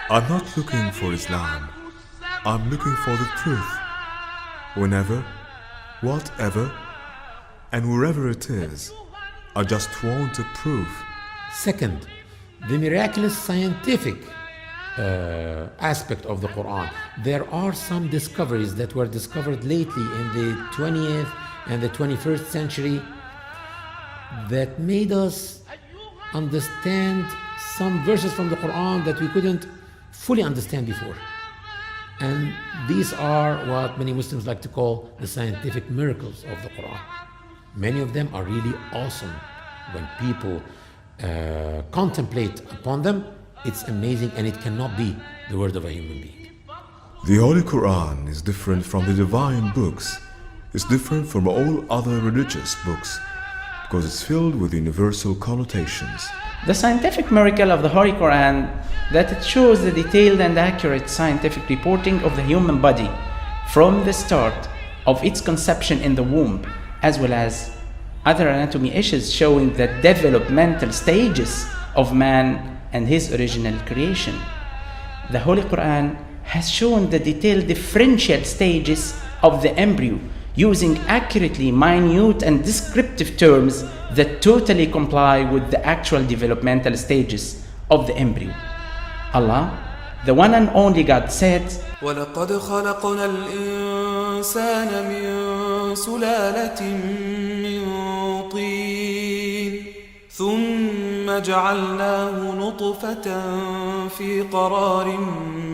I'm not looking for Islam. I'm looking for the truth. Whenever, whatever, and wherever it is, I just want a proof. Second, the miraculous scientific aspect of the Quran. There are some discoveries that were discovered lately in the 20th and the 21st century that made us understand some verses from the Quran that we couldn't fully understand before. And these are what many Muslims like to call the scientific miracles of the Quran. Many of them are really awesome. When people contemplate upon them, it's amazing, and it cannot be the word of a human being. The Holy Quran is different from the divine books. It's different from all other religious books because it's filled with universal connotations. The scientific miracle of the Holy Quran that it shows the detailed and accurate scientific reporting of the human body from the start of its conception in the womb, as well as other anatomy issues showing the developmental stages of man and his original creation. The Holy Quran has shown the detailed differential stages of the embryo using accurately minute and descriptive terms that totally comply with the actual developmental stages of the embryo. Allah, the one and only God, said, وَلَقَدْ خَلَقْنَا الْإِنسَانَ مِنْ سُلَالَةٍ مِنْ طِينٍ ثُمَّ جَعَلْنَاهُ نُطْفَةً فِي قَرَارٍ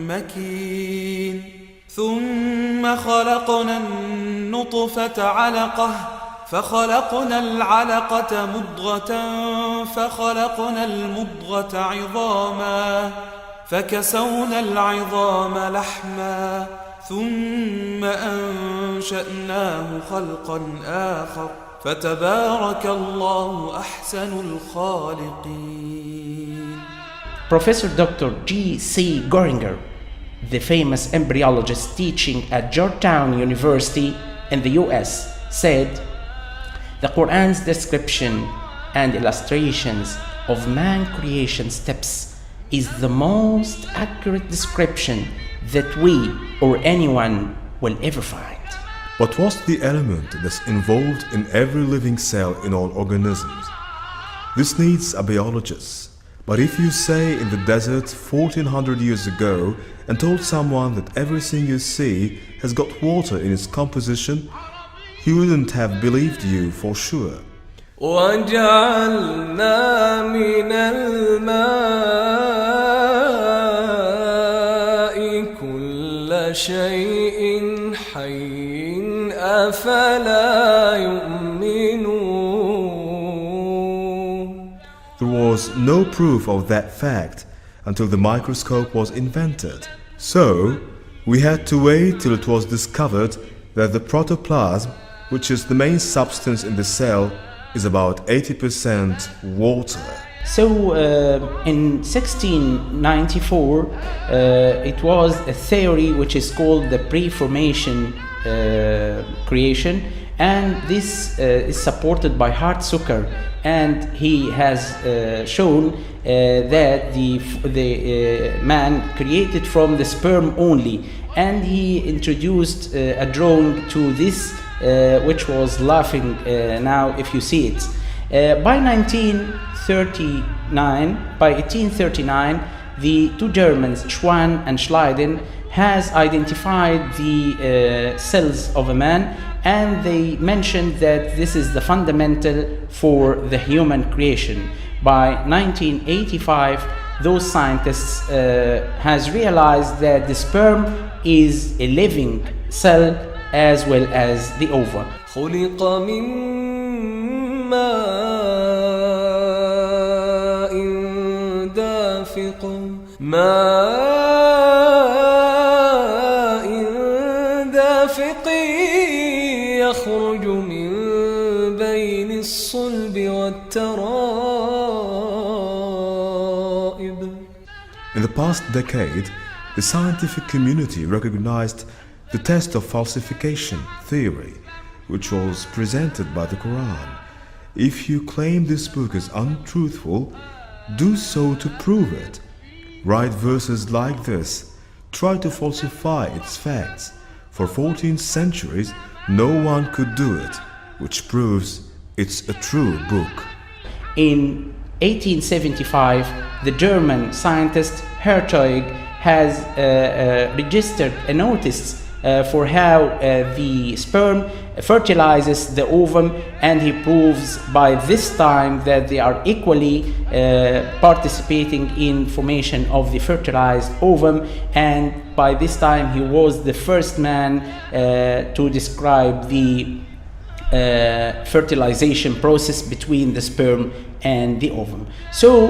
مَكِينٍ ثُمَّ خَلَقْنَا النُّطْفَةَ عَلَقَةً فخلقنا العلقة مضغة فخلقنا المضغة عظاما فكسونا العظام لحما ثم أنشأناه خلقا آخر فتبارك الله أحسن الخالقين. Professor Dr. G.C. Goringer, the famous embryologist teaching at Georgetown University in the US, said, the Quran's description and illustrations of man creation steps is the most accurate description that we or anyone will ever find. But what's the element that's involved in every living cell in all organisms? This needs a biologist. But if you say in the desert 1400 years ago and told someone that everything you see has got water in its composition, he wouldn't have believed you for sure. وَجَعَلْنَا مِنَ الْمَاءِ كُلَّ شَيْءٍ حَيٍّ أَفَلَا يُؤْمِنُونَ. There was no proof of that fact until the microscope was invented. So, we had to wait till it was discovered that the protoplasm, which is the main substance in the cell, is about 80% water. So in 1694 it was a theory which is called the pre-formation creation, and this is supported by Hart Zucker, and he has shown that the man created from the sperm only, and he introduced a drawing to this which was laughing now if you see it. By 1839, the two Germans, Schwann and Schleiden, has identified the cells of a man, and they mentioned that this is the fundamental for the human creation. By 1985, those scientists has realized that the sperm is a living cell as well as the ova. خلق من ماء دافق يخرج من بين الصلب والترائب. In the past decade, the scientific community recognized the test of falsification theory, which was presented by the Quran. If you claim this book is untruthful, do so to prove it. write verses like this, try to falsify its facts. For 14 centuries, no one could do it, which proves it's a true book. In 1875, the German scientist Hertog has registered a notice for how the sperm fertilizes the ovum, and he proves by this time that they are equally participating in formation of the fertilized ovum, and by this time he was the first man to describe the fertilization process between the sperm and the ovum. So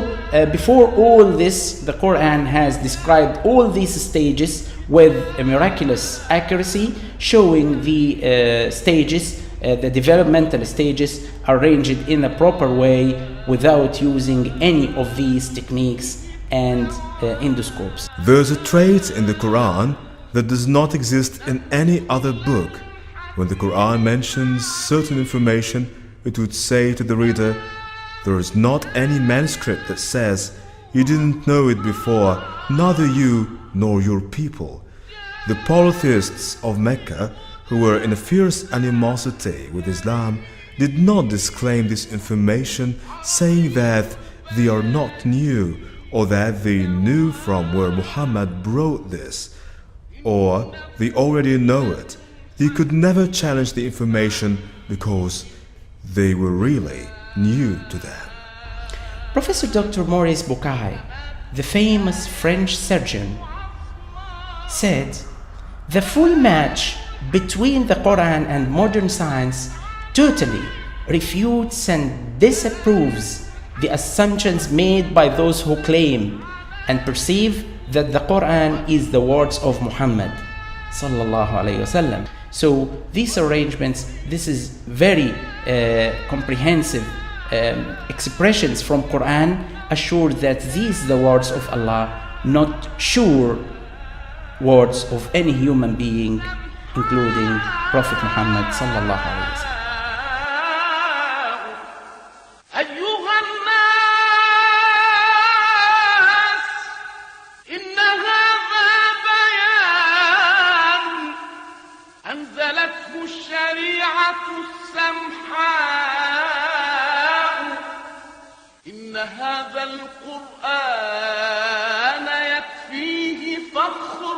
before all this, the Quran has described all these stages with a miraculous accuracy, showing the stages, the developmental stages arranged in a proper way without using any of these techniques and endoscopes. There's a trait in the Quran that does not exist in any other book. When the Quran mentions certain information, it would say to the reader, there is not any manuscript that says, you didn't know it before, neither you nor your people. The polytheists of Mecca, who were in a fierce animosity with Islam, did not disclaim this information, saying that they are not new, or that they knew from where Muhammad brought this, or they already know it. They could never challenge the information because they were really new to them. Professor Dr. Maurice Bucaille, the famous French surgeon, said, the full match between the Quran and modern science totally refutes and disapproves the assumptions made by those who claim and perceive that the Quran is the words of Muhammad sallallahu alayhi wasallam. So these arrangements, this is very comprehensive expressions from Quran assure that these are the words of Allah, not sure words of any human being, including Prophet Muhammad sallallahu alaihi wasallam. هذا القرآن يكفيه فخر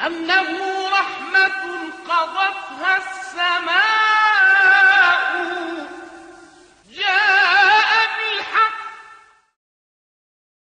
أنه رحمة قضت